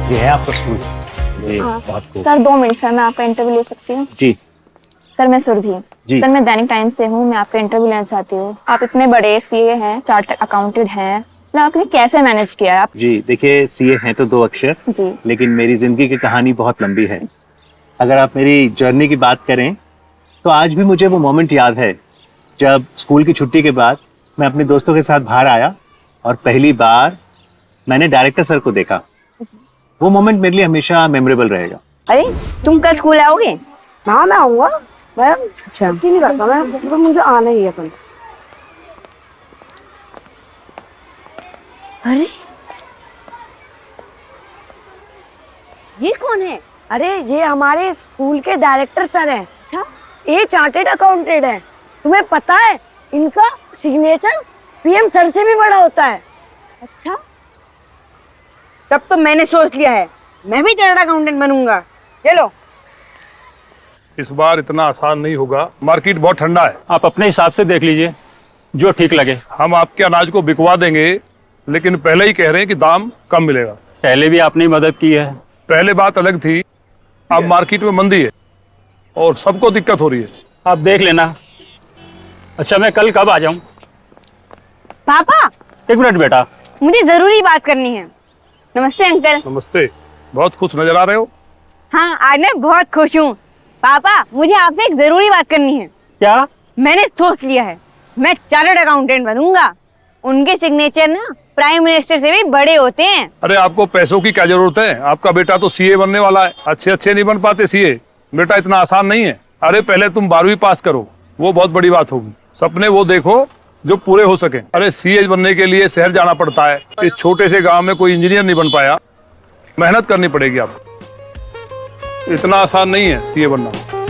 ये है आपका स्कूल। ये बहुत खूब। सर 2 मिनट सर, मैं आपका इंटरव्यू ले सकती हूँ? जी सर मैं सुरभि जी। सर मैं दैनिक टाइम्स से हूँ, मैं आपका इंटरव्यू लेना चाहती हूँ। आप इतने बड़े सीए हैं, चार्टर्ड अकाउंटेंट हैं, मतलब आपने कैसे मैनेज किया है आप? जी देखिए, सीए हैं तो 2 अक्षर जी लेकिन मेरी जिंदगी की कहानी बहुत लंबी है। अगर आप मेरी जर्नी की बात करें तो आज भी मुझे वो मोमेंट याद है जब स्कूल की छुट्टी के बाद मैं अपने दोस्तों के साथ बाहर आया और पहली बार मैंने डायरेक्टर सर को देखा। वो मोमेंट मेरे लिए हमेशा मेमोरेबल रहेगा। अरे तुम कल स्कूल आओगे? हाँ मैं आऊंगा, मैं छुट्टी नहीं करता, मैं तो मुझे आना ही है कल। अरे ये कौन है? अरे ये हमारे स्कूल के डायरेक्टर सर हैं। अच्छा, ये चार्टेड अकाउंटेंट है। तुम्हें पता है इनका सिग्नेचर पीएम सर से भी बड़ा होता है। अच्छा, तब तो मैंने सोच लिया है, मैं भी चार्टर्ड अकाउंटेंट बनूंगा। चलो। इस बार इतना आसान नहीं होगा, मार्केट बहुत ठंडा है। आप अपने हिसाब से देख लीजिए जो ठीक लगे। हम आपके अनाज को बिकवा देंगे, लेकिन पहले ही कह रहे हैं कि दाम कम मिलेगा। पहले भी आपने मदद की है। पहले बात अलग थी, अब मार्केट में मंदी है और सबको दिक्कत हो रही है। आप देख लेना। अच्छा मैं कल कब आ जाऊं? पापा 1 मिनट बेटा। मुझे जरूरी बात करनी है। नमस्ते अंकल। नमस्ते, बहुत खुश नजर आ रहे हो। हाँ आज मैं बहुत खुश हूँ। पापा मुझे आपसे एक जरूरी बात करनी है। क्या? मैंने सोच लिया है, मैं चार्टर्ड अकाउंटेंट बनूंगा। उनके सिग्नेचर ना प्राइम मिनिस्टर से भी बड़े होते हैं। अरे आपको पैसों की क्या जरूरत है, आपका बेटा तो सीए बनने वाला है। अच्छे नहीं बन पाते सीए, बेटा इतना आसान नहीं है। अरे पहले तुम 12वीं पास करो, वो बहुत बड़ी बात होगी। सपने वो देखो जो पूरे हो सके। अरे सीए बनने के लिए शहर जाना पड़ता है, इस छोटे से गांव में कोई इंजीनियर नहीं बन पाया। मेहनत करनी पड़ेगी आपको, इतना आसान नहीं है सीए बनना।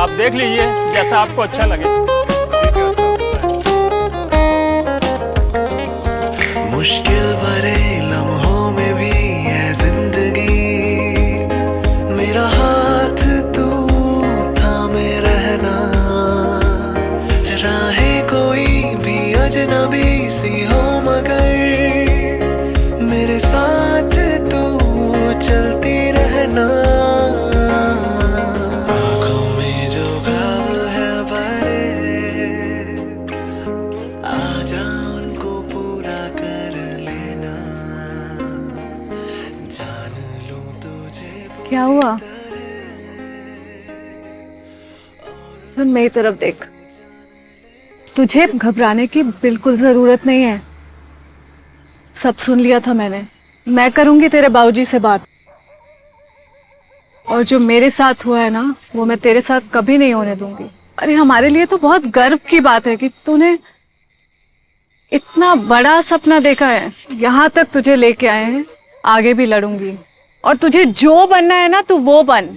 आप देख लीजिए जैसा आपको अच्छा लगे। मुश्किल भरे लम्हों में भी है जिंदगी, मेरा हाथ तू थामे रहना। राहें कोई भी अजनबी सी हो मगर मेरे साथ तू चलती रहना। आँखों में जो ख्वाब है भरे, आजा उनको पूरा कर लेना। जान लूं तुझे क्या हुआ? सुन मेरी तरफ देख, तुझे घबराने की बिल्कुल जरूरत नहीं है। सब सुन लिया था मैंने। मैं करूंगी तेरे बाबूजी से बात, और जो मेरे साथ हुआ है ना वो मैं तेरे साथ कभी नहीं होने दूंगी। अरे हमारे लिए तो बहुत गर्व की बात है कि तूने इतना बड़ा सपना देखा है, यहाँ तक तुझे लेके आए हैं। आगे भी लड़ूंगी और तुझे जो बनना है ना तू वो बन।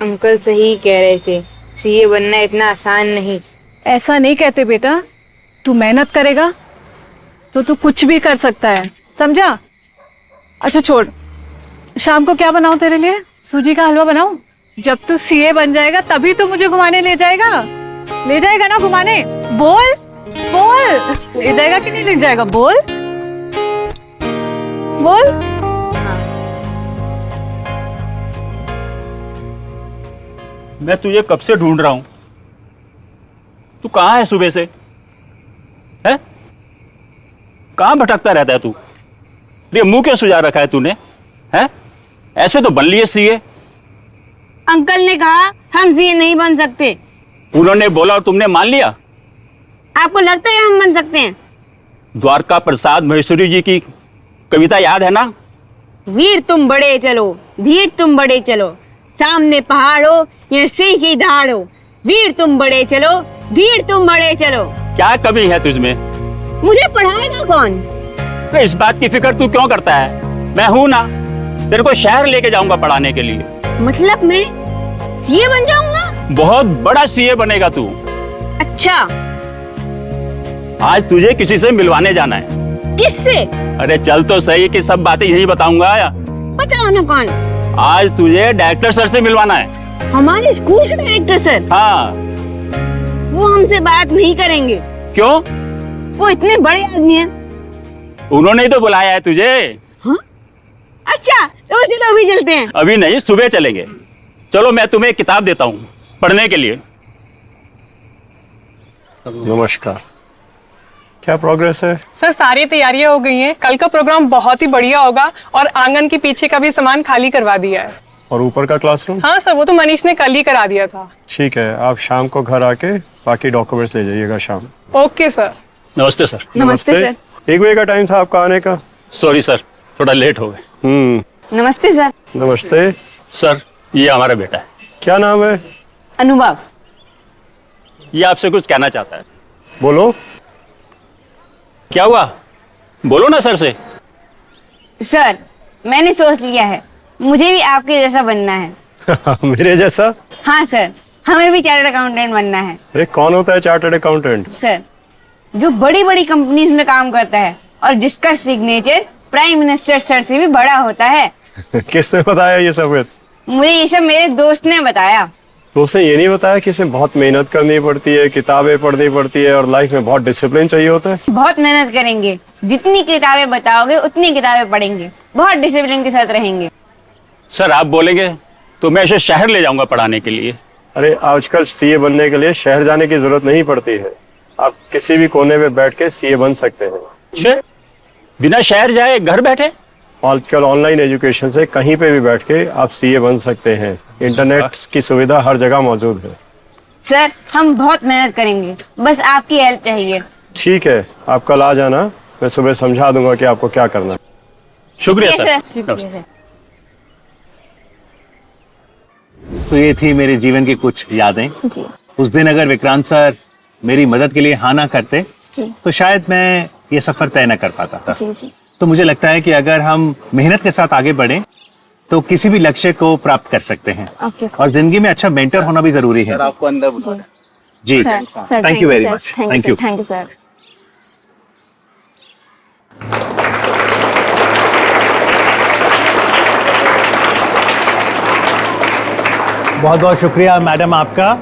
अंकल सही कह रहे थे, सीए बनना इतना आसान नहीं। ऐसा नहीं कहते बेटा, तू मेहनत करेगा तो तू कुछ भी कर सकता है, समझा? अच्छा छोड़, शाम को क्या बनाऊं तेरे लिए? सूजी का हलवा बनाऊं? जब तू सीए बन जाएगा तभी तो मुझे घुमाने ले जाएगा। ले जाएगा ना घुमाने? बोल बोल, ले जाएगा कि नहीं ले जाएगा? बोल बोल। मैं तुझे कब से ढूंढ रहा हूं, तू कहाँ है सुबह से? है कहाँ भटकता रहता है तू? ये मुंह क्यों सुजा रखा है तूने? है ऐसे तो बन लिए सीए। अंकल ने कहा हम सीए नहीं बन सकते। उन्होंने बोला और तुमने मान लिया? आपको लगता है हम बन सकते हैं? द्वारका प्रसाद महेश्वरी जी की कविता याद है ना? वीर तुम बड़े चलो, धीर तुम बड़े चलो, सामने पहाड़ हो या सिंह की दहाड़ हो, वीर तुम बड़े चलो, धीर तुम बड़े चलो। क्या कमी है तुझमें? मुझे पढ़ाएगा कौन? तो इस बात की फिक्र तू क्यों करता है? मैं हूं ना, तेरे को शहर लेके जाऊंगा पढ़ाने के लिए। मतलब मैं सीए बन जाऊंगा? बहुत बड़ा सीए बनेगा तू। अच्छा, आज तुझे किसी से मिलवाने जाना है। किससे? अरे चल तो सही कि सब बातें यही बताऊंगा। बताओ ना कौन? आज तुझे डायरेक्टर सर से मिलवाना है। हमारे स्कूल के डायरेक्टर सर? हाँ। वो हमसे बात नहीं करेंगे। क्यों? वो इतने बड़े आदमी हैं। उन्होंने ही तो बुलाया है तुझे। हाँ? अच्छा तो चलो अभी चलते हैं। अभी नहीं, सुबह चलेंगे। चलो मैं तुम्हें एक किताब देता हूँ पढ़ने के लिए। नमस्कार, क्या प्रोग्रेस है? सर सारी तैयारियां हो गई हैं। कल का प्रोग्राम बहुत ही बढ़िया होगा और आंगन के पीछे का भी सामान खाली करवा दिया है। और ऊपर का क्लासरूम? हाँ सर, वो तो मनीष ने कल ही करा दिया था। ठीक है, आप शाम को घर आके बाकी डॉक्यूमेंट्स ले जाइएगा शाम। Okay sir. नमस्ते सर। नमस्ते सर। 1 बजे का टाइम था आपका आने का। सॉरी सर, थोड़ा लेट हो गए। नमस्ते सर। नमस्ते सर, ये हमारा बेटा है। क्या नाम है? अनुभव। ये आपसे कुछ कहना चाहता है। बोलो। क्या हुआ, बोलो ना सर से। सर मैंने सोच लिया है, मुझे भी आपके जैसा बनना है। मेरे जैसा? हाँ सर, हमें भी चार्टर्ड अकाउंटेंट बनना है। अरे कौन होता है चार्टर्ड अकाउंटेंट? सर जो बड़ी बड़ी कंपनीज में काम करता है और जिसका सिग्नेचर प्राइम मिनिस्टर सर से भी बड़ा होता है। किसने बताया ये सब? मुझे ये सब मेरे दोस्त ने बताया। तो उसने ये नहीं बताया कि इसमें बहुत मेहनत करनी पड़ती है, किताबें पढ़नी पड़ती है और लाइफ में बहुत डिसिप्लिन चाहिए होता है? बहुत मेहनत करेंगे, जितनी किताबें बताओगे उतनी किताबें पढ़ेंगे, बहुत डिसिप्लिन के साथ रहेंगे। सर आप बोलेंगे तो मैं इसे शहर ले जाऊंगा पढ़ाने के लिए। अरे आजकल सीए बनने के लिए शहर जाने की जरूरत नहीं पड़ती है, आप किसी भी कोने में बैठ के सीए बन सकते हैं। अच्छा, बिना शहर जाए घर बैठे? आजकल ऑनलाइन एजुकेशन से कहीं पे भी बैठ के आप सीए बन सकते हैं। इंटरनेट की सुविधा हर जगह मौजूद है। सर हम बहुत मेहनत करेंगे, बस आपकी हेल्प चाहिए। ठीक है, आप कल आ जाना, मैं सुबह समझा दूंगा कि आपको क्या करना है। शुक्रिया ठीक है सर। शुक्रिया नमस्ते। सर। तो ये थी मेरे जीवन की कुछ यादें। जी उस दिन अगर विक्रांत सर मेरी मदद के लिए हाँ ना करते जी तो शायद मैं ये सफर तय न कर पाता था। जी जी तो मुझे लगता है कि अगर हम मेहनत के साथ आगे बढ़ें तो किसी भी लक्ष्य को प्राप्त कर सकते हैं। ओके और जिंदगी में अच्छा मेंटर होना भी जरूरी है। आपको अंदर जी जी, sir sir thank you very much. Thank you. Thank you sir. बहुत बहुत शुक्रिया मैडम आपका।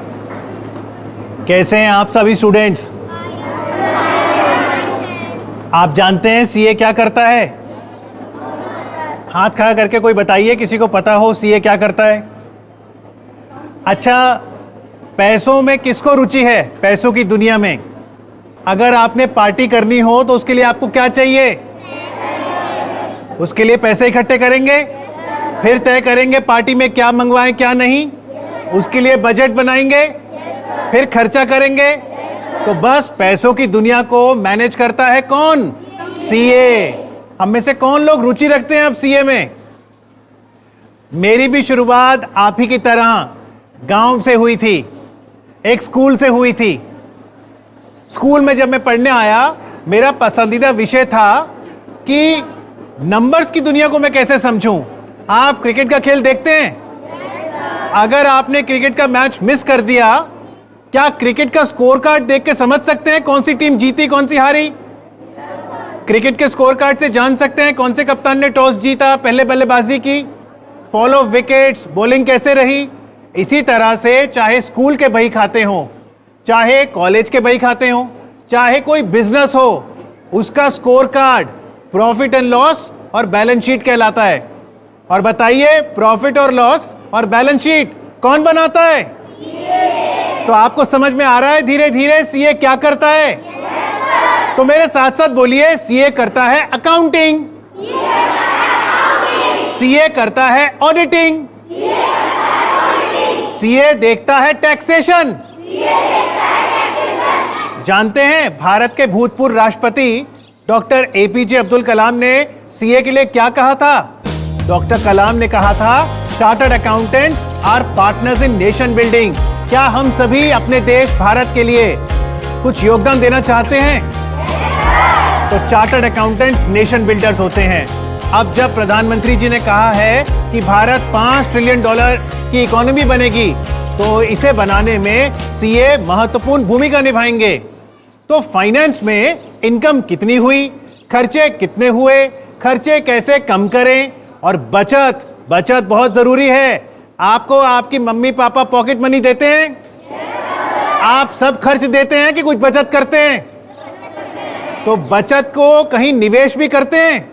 कैसे हैं आप सभी स्टूडेंट्स? आप जानते हैं सीए क्या करता है? हाथ खड़ा करके कोई बताइए, किसी को पता हो सीए क्या करता है? अच्छा, पैसों में किसको रुचि है? पैसों की दुनिया में अगर आपने पार्टी करनी हो तो उसके लिए आपको क्या चाहिए? उसके लिए पैसे इकट्ठे करेंगे, फिर तय करेंगे पार्टी में क्या मंगवाएं क्या नहीं, उसके लिए बजट बनाएंगे, फिर खर्चा करेंगे। तो बस पैसों की दुनिया को मैनेज करता है कौन? सीए। हम में से कौन लोग रुचि रखते हैं अब सीए में? मेरी भी शुरुआत आप ही की तरह गांव से हुई थी, एक स्कूल से हुई थी। स्कूल में जब मैं पढ़ने आया, मेरा पसंदीदा विषय था कि नंबर्स की दुनिया को मैं कैसे समझूं। आप क्रिकेट का खेल देखते हैं? अगर आपने क्रिकेट का मैच मिस कर दिया, क्या क्रिकेट का स्कोर कार्ड देख के समझ सकते हैं कौन सी टीम जीती कौन सी हारी? क्रिकेट के स्कोर कार्ड से जान सकते हैं कौन से कप्तान ने टॉस जीता, पहले बल्लेबाजी की, फॉल ऑफ विकेट्स, बॉलिंग कैसे रही। इसी तरह से चाहे स्कूल के बही खाते हों, चाहे कॉलेज के बही खाते हों, चाहे कोई बिजनेस हो, उसका score card profit and loss और बैलेंस शीट कहलाता है। और बताइए, प्रॉफिट और लॉस और बैलेंस शीट कौन बनाता है? तो आपको समझ में आ रहा है धीरे धीरे सीए क्या करता है? तो मेरे साथ साथ बोलिए, सीए करता है अकाउंटिंग, सीए करता है ऑडिटिंग, सीए देखता है टैक्सेशन। जानते हैं भारत के भूतपूर्व राष्ट्रपति डॉक्टर एपीजे अब्दुल कलाम ने सीए के लिए क्या कहा था? डॉक्टर कलाम ने कहा था, chartered accountants are partners in nation building. क्या हम सभी अपने देश भारत के लिए कुछ योगदान देना चाहते हैं? तो चार्टर्ड अकाउंटेंट्स नेशन बिल्डर्स होते हैं। अब जब प्रधानमंत्री जी ने कहा है कि भारत $5 ट्रिलियन की इकोनॉमी बनेगी, तो इसे बनाने में सीए महत्वपूर्ण भूमिका निभाएंगे। तो फाइनेंस में इनकम कितनी हुई, खर्चे कितने हुए, खर्चे कैसे कम करें, और बचत बहुत जरूरी है। आपको आपकी मम्मी पापा पॉकेट मनी देते हैं? आप सब खर्च देते हैं कि कुछ बचत करते हैं? तो बचत को कहीं निवेश भी करते हैं,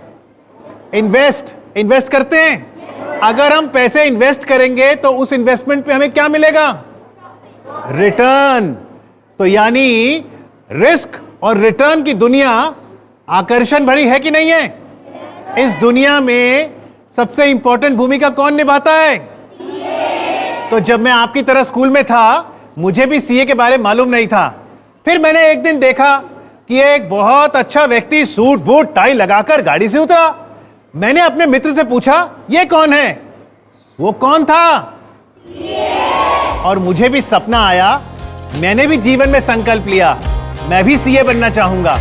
इन्वेस्ट इन्वेस्ट करते हैं? अगर हम पैसे इन्वेस्ट करेंगे तो उस इन्वेस्टमेंट पे हमें क्या मिलेगा? रिटर्न। तो यानी रिस्क और रिटर्न की दुनिया आकर्षण भरी है कि नहीं है? इस दुनिया में सबसे इंपॉर्टेंट भूमिका कौन निभाता है? तो जब मैं आपकी तरह स्कूल में था, मुझे भी सीए के बारे में मालूम नहीं था। फिर मैंने एक दिन देखा कि एक बहुत अच्छा व्यक्ति सूट बूट टाई लगाकर गाड़ी से उतरा। मैंने अपने मित्र से पूछा, ये कौन है? वो कौन था? और मुझे भी सपना आया, मैंने भी जीवन में संकल्प लिया, मैं भी सीए बनना चाहूंगा।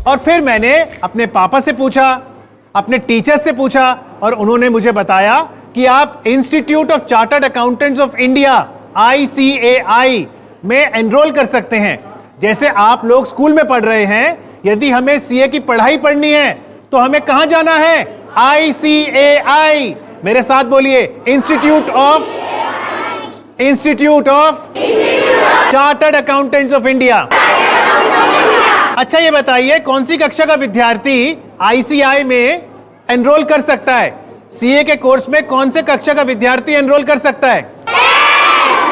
और फिर मैंने अपने पापा से पूछा, अपने टीचर से पूछा, और उन्होंने मुझे बताया कि आप institute of chartered accountants of India ICAI में एनरोल कर सकते हैं। जैसे आप लोग स्कूल में पढ़ रहे हैं, यदि हमें सीए की पढ़ाई पढ़नी है तो हमें कहां जाना है? ICAI। मेरे साथ बोलिए, institute of chartered accountants of India. अच्छा, ये बताइए कौन सी कक्षा का विद्यार्थी ICAI में एनरोल कर सकता है? सीए के कोर्स में कौन से कक्षा का विद्यार्थी एनरोल कर सकता है?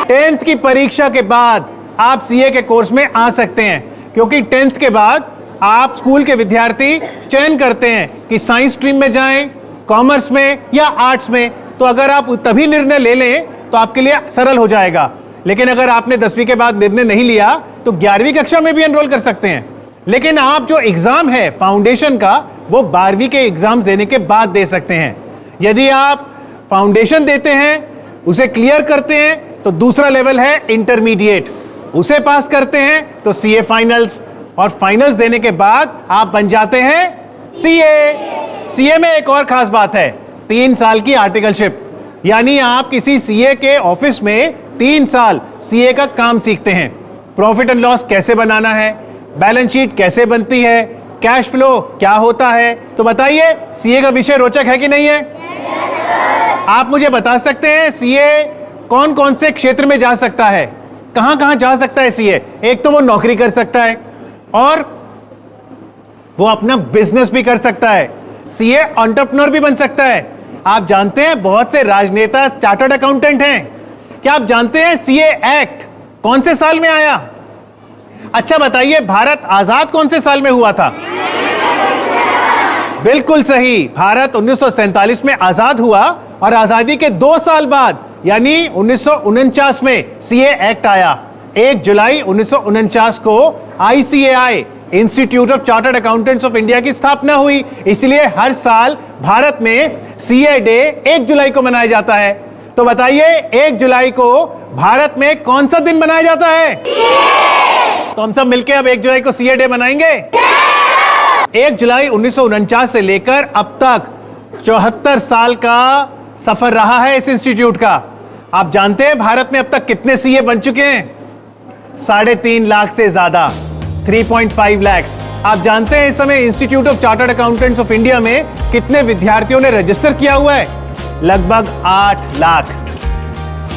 10th की परीक्षा के बाद आप सीए के कोर्स में आ सकते हैं, क्योंकि 10th के बाद आप स्कूल के विद्यार्थी चयन करते हैं कि साइंस स्ट्रीम में जाएं, कॉमर्स में या आर्ट्स में। तो अगर आप तभी निर्णय ले लें तो आपके लिए सरल हो जाएगा। लेकिन अगर आपने 10वीं के बाद निर्णय नहीं लिया तो 11वीं कक्षा में भी एनरोल कर सकते हैं। लेकिन आप जो एग्जाम है फाउंडेशन का, वो 12वीं के एग्जाम देने के बाद दे सकते हैं। यदि आप फाउंडेशन देते हैं, उसे क्लियर करते हैं, तो दूसरा लेवल है इंटरमीडिएट, उसे पास करते हैं तो सीए फाइनल्स, और फाइनल्स देने के बाद आप बन जाते हैं सीए। सीए में एक और खास बात है, 3 साल की आर्टिकलशिप, यानी आप किसी सीए के ऑफिस में 3 साल सीए का काम सीखते हैं। प्रॉफिट एंड लॉस कैसे बनाना है, बैलेंस शीट कैसे बनती है, कैश फ्लो क्या होता है। तो बताइए, सीए का विषय रोचक है कि नहीं है? आप मुझे बता सकते हैं सीए कौन कौन से क्षेत्र में जा सकता है? कहां कहां जा सकता है सीए? एक तो वो नौकरी कर सकता है, और वो अपना बिजनेस भी कर सकता है। सीए एंटरप्रेन्योर भी बन सकता है। आप जानते हैं बहुत से राजनेता चार्टर्ड अकाउंटेंट हैं। क्या आप जानते हैं सीए एक्ट कौन से साल में आया? अच्छा बताइए, भारत आजाद कौन से साल में हुआ था? बिल्कुल सही, भारत 1947 में आजाद हुआ, और आजादी के 2 साल बाद यानी 1949 में सीए एक्ट आया। 1 जुलाई 1949 को ICAI institute of chartered accountants of India की स्थापना हुई। इसलिए हर साल भारत में सीए डे 1 जुलाई को मनाया जाता है। तो बताइए, 1 जुलाई को भारत में कौन सा दिन मनाया जाता है? तो हम सब मिलकर अब 1 जुलाई को सीए डे मनाएंगे। 1 जुलाई 1949 से लेकर अब तक 74 साल का सफर रहा है इस इंस्टीट्यूट का। आप जानते हैं भारत में अब तक कितने सीए बन चुके हैं? 3.5 लाख से ज्यादा, 3.5 लाख। आप जानते हैं इस समय institute of chartered accountants of India में कितने विद्यार्थियों ने रजिस्टर किया हुआ है? लगभग 8 लाख।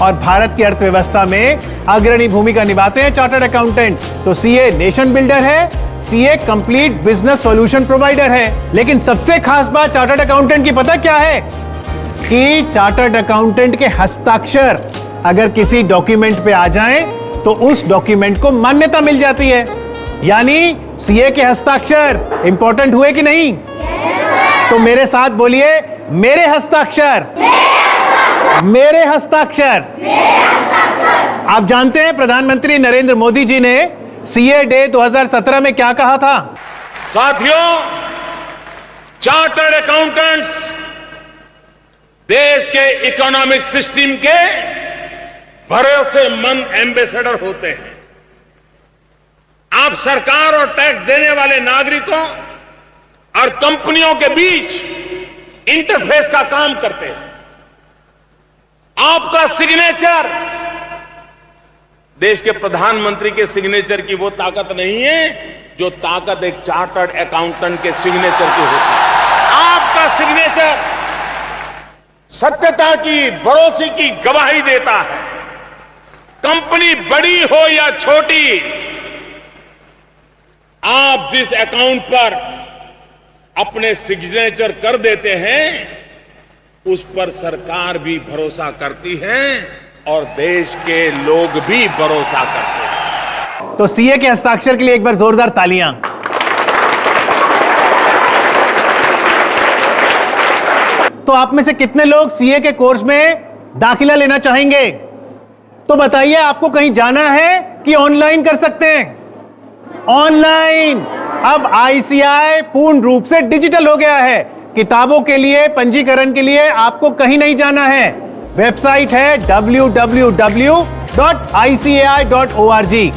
और भारत की अर्थव्यवस्था में अग्रणी भूमिका निभाते हैं चार्टर्ड अकाउंटेंट। तो सीए नेशन बिल्डर है, CA complete business solution provider है। लेकिन सबसे खास बात चार्टर्ड अकाउंटेंट की पता क्या है? कि चार्टर्ड अकाउंटेंट के हस्ताक्षर अगर किसी डॉक्यूमेंट पे आ जाएं तो उस डॉक्यूमेंट को मान्यता मिल जाती है। यानी सीए के हस्ताक्षर इंपॉर्टेंट हुए कि नहीं? तो मेरे साथ बोलिए, मेरे हस्ताक्षर, मेरे हस्ताक्षर। आप जानते हैं प्रधानमंत्री नरेंद्र मोदी जी ने सीए डे 2017 में क्या कहा था? साथियों, चार्टर्ड अकाउंटेंट्स देश के इकोनॉमिक सिस्टम के भरोसेमंद एम्बेसडर होते हैं। आप सरकार और टैक्स देने वाले नागरिकों और कंपनियों के बीच इंटरफेस का काम करते हैं। आपका सिग्नेचर देश के प्रधानमंत्री के सिग्नेचर की वो ताकत नहीं है जो ताकत एक चार्टर्ड अकाउंटेंट के सिग्नेचर की होती है। आपका सिग्नेचर सत्यता की, भरोसे की गवाही देता है। कंपनी बड़ी हो या छोटी, आप जिस अकाउंट पर अपने सिग्नेचर कर देते हैं उस पर सरकार भी भरोसा करती है और देश के लोग भी भरोसा करते हैं। तो सीए के हस्ताक्षर के लिए एक बार जोरदार तालियां। तो आप में से कितने लोग सीए के कोर्स में दाखिला लेना चाहेंगे? तो बताइए, आपको कहीं जाना है कि ऑनलाइन कर सकते हैं? ऑनलाइन। अब आईसीएआई पूर्ण रूप से डिजिटल हो गया है। किताबों के लिए, पंजीकरण के लिए आपको कहीं नहीं जाना है। वेबसाइट है www.icai.org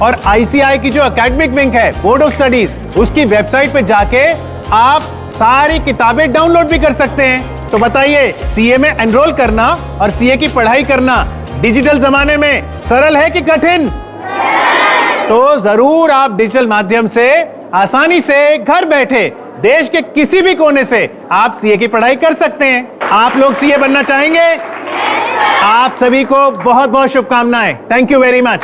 और आईसीएआई की जो एकेडमिक विंग है, बोर्ड ऑफ स्टडीज, उसकी वेबसाइट पे जाके आप सारी किताबें डाउनलोड भी कर सकते हैं। तो बताइए, सीए में एनरोल करना और सीए की पढ़ाई करना डिजिटल जमाने में सरल है कि कठिन? तो जरूर आप डिजिटल माध्यम से आसानी से घर बैठे देश के किसी भी कोने से आप सीए की पढ़ाई कर सकते हैं। आप लोग सीए बनना चाहेंगे? आप सभी को बहुत बहुत शुभकामनाएं। Thank you very much.